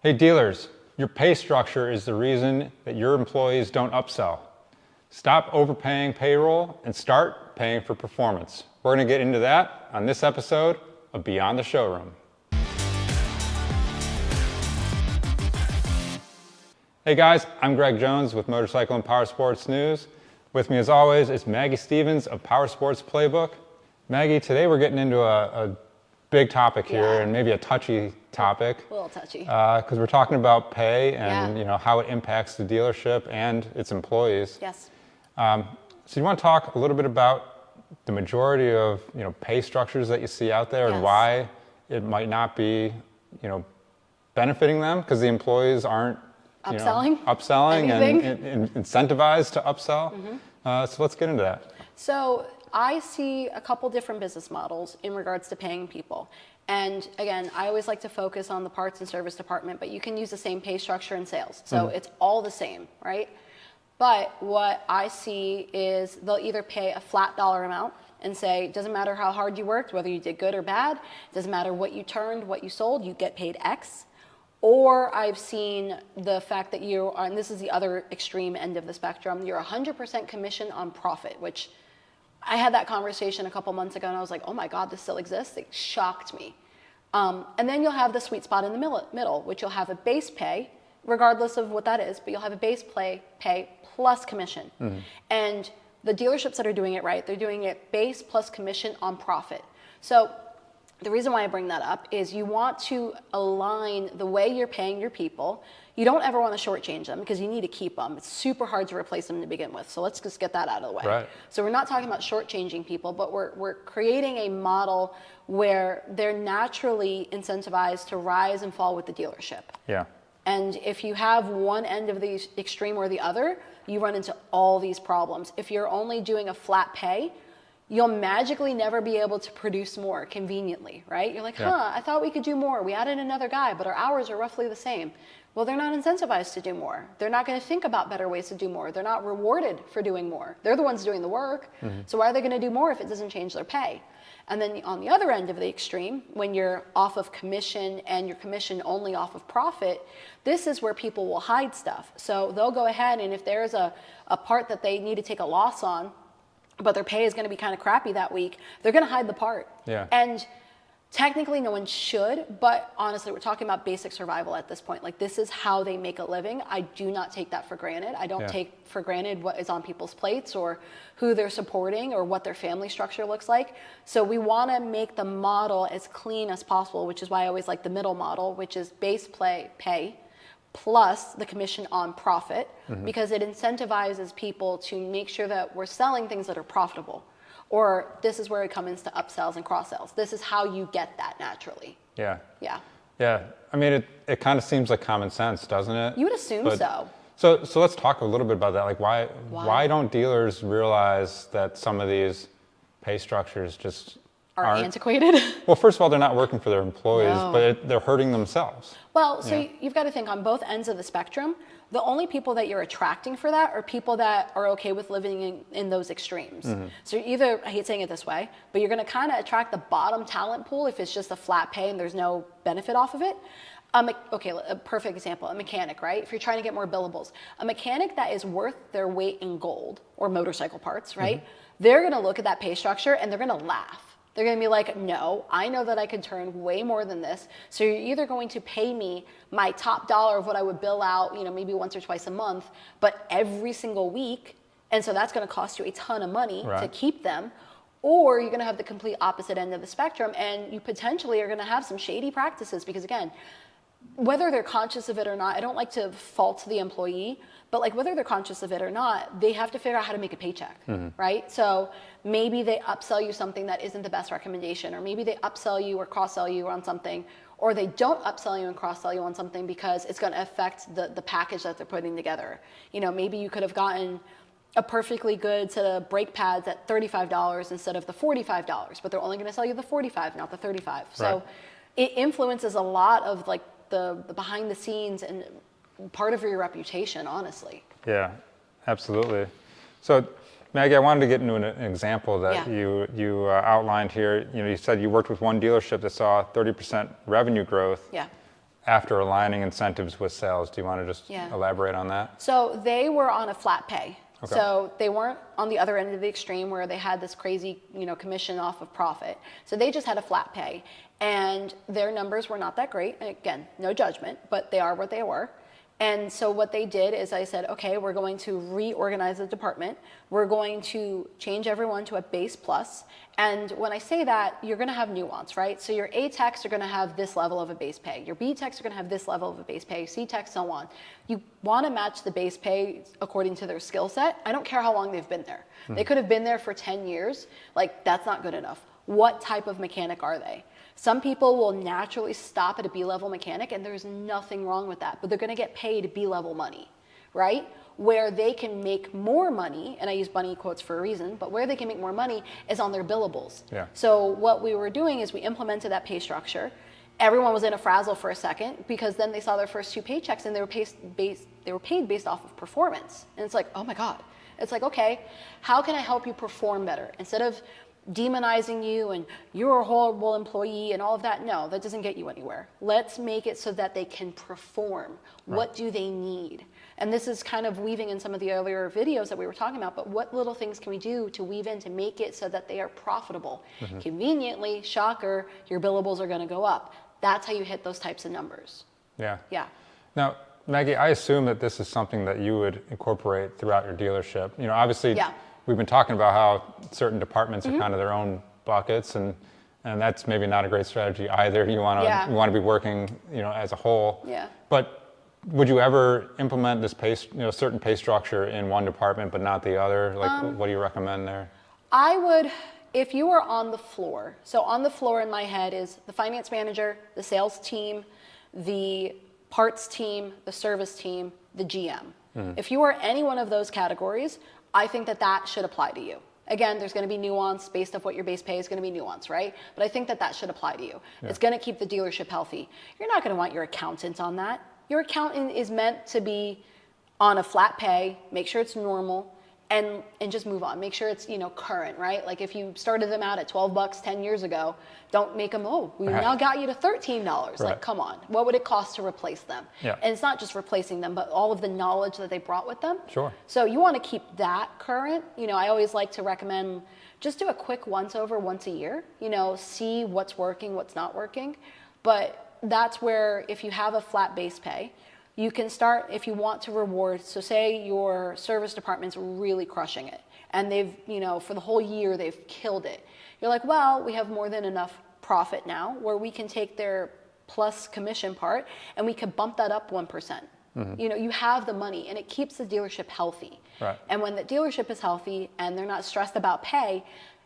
Hey dealers, your pay structure is the reason that your employees don't upsell. Stop overpaying payroll and start paying for performance. We're going to get into that on this episode of Beyond the Showroom. Hey guys, I'm Greg Jones with Motorcycle and Powersports News. With me as always is Maggie Stevens of Powersports Playbook. Maggie, today we're getting into a big topic here and maybe a touchy topic. A little touchy. Because we're talking about pay and you know how it impacts the dealership and its employees. Yes. So you want to talk a little bit about the majority of pay structures that you see out there and why it might not be benefiting them because the employees aren't upselling and incentivized to upsell. So let's get into that. So I see a couple different business models in regards to paying people. And again, I always like to focus on the parts and service department, but you can use the same pay structure in sales. So it's all the same, right? But what I see is they'll either pay a flat dollar amount and say, it doesn't matter how hard you worked, whether you did good or bad, it doesn't matter what you turned, what you sold, you get paid X. Or I've seen the fact that you are, and this is the other extreme end of the spectrum, you're 100% commission on profit, which I had that conversation a couple months ago and I was like, oh my God, this still exists? It shocked me. And then you'll have the sweet spot in the middle, which you'll have a base pay, regardless of what that is, but you'll have a base pay plus commission. And the dealerships that are doing it right, they're doing it base plus commission on profit. So the reason why I bring that up is you want to align the way you're paying your people. You don't ever want to shortchange them because you need to keep them. It's super hard to replace them to begin with. So let's just get that out of the way. Right. So we're not talking about shortchanging people, but we're creating a model where they're naturally incentivized to rise and fall with the dealership. Yeah. And if you have one end of the extreme or the other, you run into all these problems. If you're only doing a flat pay, you'll magically never be able to produce more conveniently, right? You're like, I thought we could do more. We added another guy, but our hours are roughly the same. Well, they're not incentivized to do more. They're not going to think about better ways to do more. They're not rewarded for doing more. They're the ones doing the work. So why are they going to do more if it doesn't change their pay? And then on the other end of the extreme, when you're off of commission and your commission only off of profit, this is where people will hide stuff. So they'll go ahead and if there's a part that they need to take a loss on, but their pay is going to be kind of crappy that week, they're going to hide the part. Yeah. And technically no one should, but honestly, we're talking about basic survival at this point. Like this is how they make a living. I do not take that for granted. I don't take for granted what is on people's plates or who they're supporting or what their family structure looks like. So we want to make the model as clean as possible, which is why I always like the middle model, which is base pay plus the commission on profit, because it incentivizes people to make sure that we're selling things that are profitable. Or this is where it comes into upsells and cross-sells. This is how you get that naturally. Yeah. Yeah. Yeah. I mean, it kind of seems like common sense, doesn't it? You would assume so. So let's talk a little bit about that. Like why don't dealers realize that some of these pay structures just aren't antiquated? Well, first of all, they're not working for their employees, but they're hurting themselves. Well, so you've got to think on both ends of the spectrum. The only people that you're attracting for that are people that are okay with living in those extremes. So either, I hate saying it this way, but you're going to kind of attract the bottom talent pool if it's just a flat pay and there's no benefit off of it. Okay, a perfect example, a mechanic, right? If you're trying to get more billables, a mechanic that is worth their weight in gold or motorcycle parts, right? They're going to look at that pay structure and they're going to laugh. They're going to be like, no, I know that I could turn way more than this. So you're either going to pay me my top dollar of what I would bill out, maybe once or twice a month, but every single week. And so that's going to cost you a ton of money to keep them. Or you're going to have the complete opposite end of the spectrum and you potentially are going to have some shady practices because again, whether they're conscious of it or not, I don't like to fault the employee, but like whether they're conscious of it or not, they have to figure out how to make a paycheck, right? So maybe they upsell you something that isn't the best recommendation, or maybe they upsell you or cross-sell you on something, or they don't upsell you and cross-sell you on something because it's going to affect the package that they're putting together. Maybe you could have gotten a perfectly good set of brake pads at $35 instead of the $45, but they're only going to sell you the $45, not the $35. So it influences a lot of like the behind the scenes and part of your reputation, honestly. Yeah, absolutely. So Maggie, I wanted to get into an example that you outlined here. You said you worked with one dealership that saw 30% revenue growth after aligning incentives with sales. Do you want to just elaborate on that? So they were on a flat pay. Okay. So they weren't on the other end of the extreme where they had this crazy, commission off of profit. So they just had a flat pay, and their numbers were not that great. And again, no judgment, but they are what they were. And so what they did is I said, okay, we're going to reorganize the department. We're going to change everyone to a base plus. And when I say that, you're going to have nuance, right? So your A techs are going to have this level of a base pay. Your B techs are going to have this level of a base pay. C techs, so on. You want to match the base pay according to their skill set. I don't care how long they've been there. They could have been there for 10 years. Like, that's not good enough. What type of mechanic are they? Some people will naturally stop at a B-level mechanic, and there's nothing wrong with that, but they're going to get paid B-level money, right? Where they can make more money, and I use bunny quotes for a reason, but where they can make more money is on their billables. Yeah. So what we were doing is we implemented that pay structure. Everyone was in a frazzle for a second because then they saw their first 2 paychecks and they were paid based off of performance. And it's like, oh my God. It's like, okay, how can I help you perform better? Instead of demonizing you and you're a horrible employee and all of that, no, that doesn't get you anywhere. Let's make it so that they can perform. Right. What do they need? And this is kind of weaving in some of the earlier videos that we were talking about, but what little things can we do to weave in to make it so that they are profitable? Conveniently, shocker, your billables are going to go up. That's how you hit those types of numbers. Yeah. Yeah. Now, Maggie, I assume that this is something that you would incorporate throughout your dealership. Obviously, we've been talking about how certain departments are kind of their own buckets, and that's maybe not a great strategy either. You want to be working, as a whole. Yeah. But would you ever implement this certain pay structure in one department but not the other? Like, what do you recommend there? I would, if you were on the floor. So on the floor in my head is the finance manager, the sales team, the parts team, the service team, the GM. If you are any one of those categories, I think that should apply to you. Again, there's going to be nuance based off what your base pay is going to be nuance, right? But I think that should apply to you. Yeah. It's going to keep the dealership healthy. You're not going to want your accountant on that. Your accountant is meant to be on a flat pay, make sure it's normal, and just move on. Make sure it's, current, right? Like if you started them out at $12 10 years ago, don't make them, we now got you to $13. Right. Like, come on. What would it cost to replace them? Yeah. And it's not just replacing them, but all of the knowledge that they brought with them. Sure. So you want to keep that current. I always like to recommend just do a quick once over once a year, see what's working, what's not working. But that's where if you have a flat base pay, you can start if you want to reward. So say your service department's really crushing it and they've, for the whole year they've killed it. You're like, well, we have more than enough profit now where we can take their plus commission part and we could bump that up 1%. You have the money and it keeps the dealership healthy. Right. And when the dealership is healthy and they're not stressed about pay,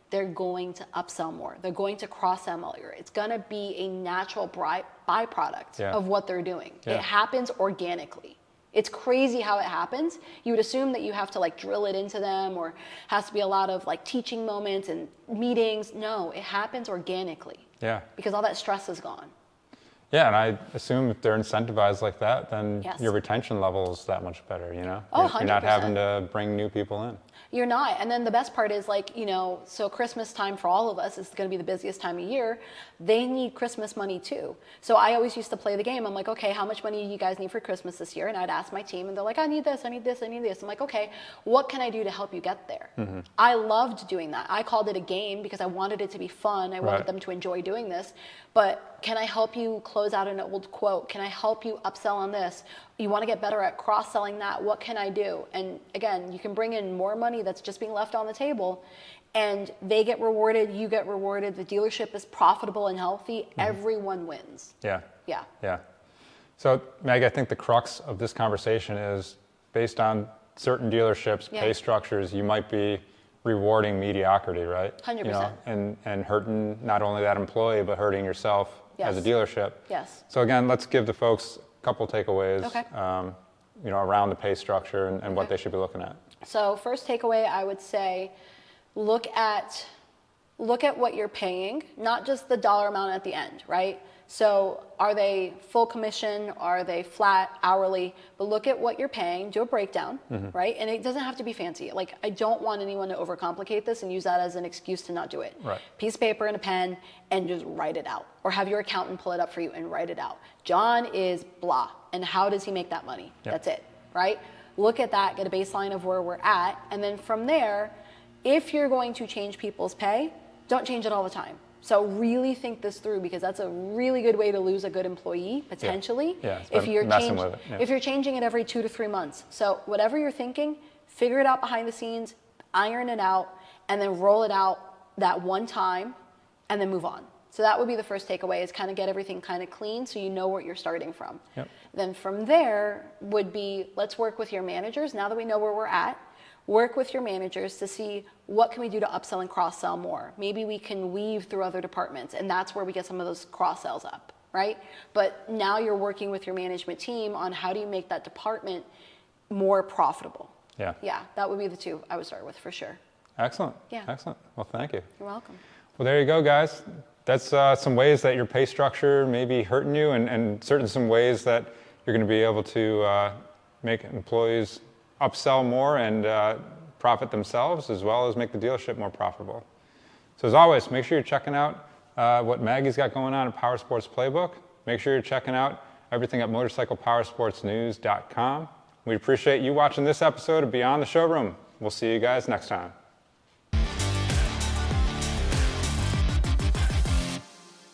they're going to upsell more. They're going to cross-sell more. It's going to be a natural byproduct of what they're doing. Yeah. It happens organically. It's crazy how it happens. You would assume that you have to drill it into them or has to be a lot of teaching moments and meetings. No, it happens organically. Yeah. Because all that stress is gone. Yeah, and I assume if they're incentivized like that, then your retention level is that much better, Oh, 100%. You're not having to bring new people in. You're not. And then the best part is so Christmas time for all of us is going to be the busiest time of year. They need Christmas money too. So I always used to play the game. I'm like, okay, how much money do you guys need for Christmas this year? And I'd ask my team and they're like, I need this, I need this, I need this. I'm like, okay, what can I do to help you get there? I loved doing that. I called it a game because I wanted it to be fun. I wanted them to enjoy doing this. But can I help you close out an old quote? Can I help you upsell on this? You want to get better at cross-selling that? What can I do? And again, you can bring in more money that's just being left on the table and they get rewarded, you get rewarded, the dealership is profitable and healthy, everyone wins. Yeah. Yeah. Yeah. So Maggie, I think the crux of this conversation is based on certain dealerships, pay structures, you might be rewarding mediocrity, right? 100%. And hurting not only that employee, but hurting yourself as a dealership. Yes. So again, let's give the folks a couple takeaways, around the pay structure and what they should be looking at. So first takeaway, I would say, look at look at what you're paying, not just the dollar amount at the end, right? So are they full commission? Are they flat hourly? But look at what you're paying, do a breakdown, right? And it doesn't have to be fancy. Like, I don't want anyone to overcomplicate this and use that as an excuse to not do it. Right. Piece of paper and a pen and just write it out. Or have your accountant pull it up for you and write it out. John is blah, and how does he make that money? Yep. That's it, right? Look at that, get a baseline of where we're at, and then from there, if you're going to change people's pay, don't change it all the time. So really think this through, because that's a really good way to lose a good employee potentially. If you're if you're changing it every 2 to 3 months. So whatever you're thinking, figure it out behind the scenes, iron it out, and then roll it out that one time, and then move on. So that would be the first takeaway, is kind of get everything kind of clean so you know what you're starting from. Then from there would be, let's work with your managers. Now that we know where we're at, work with your managers to see what can we do to upsell and cross-sell more. Maybe we can weave through other departments, and that's where we get some of those cross-sells up, right? But now you're working with your management team on how do you make that department more profitable. Yeah, that would be the two I would start with for sure. Excellent. Excellent. Well, thank you. You're welcome. Well, there you go, guys. That's some ways that your pay structure may be hurting you, and certainly some ways that you're going to be able to make employees upsell more and profit themselves, as well as make the dealership more profitable. So as always, make sure you're checking out what Maggie's got going on at Powersports Playbook. Make sure you're checking out everything at motorcyclepowersportsnews.com. We appreciate you watching this episode of Beyond the Showroom. We'll see you guys next time.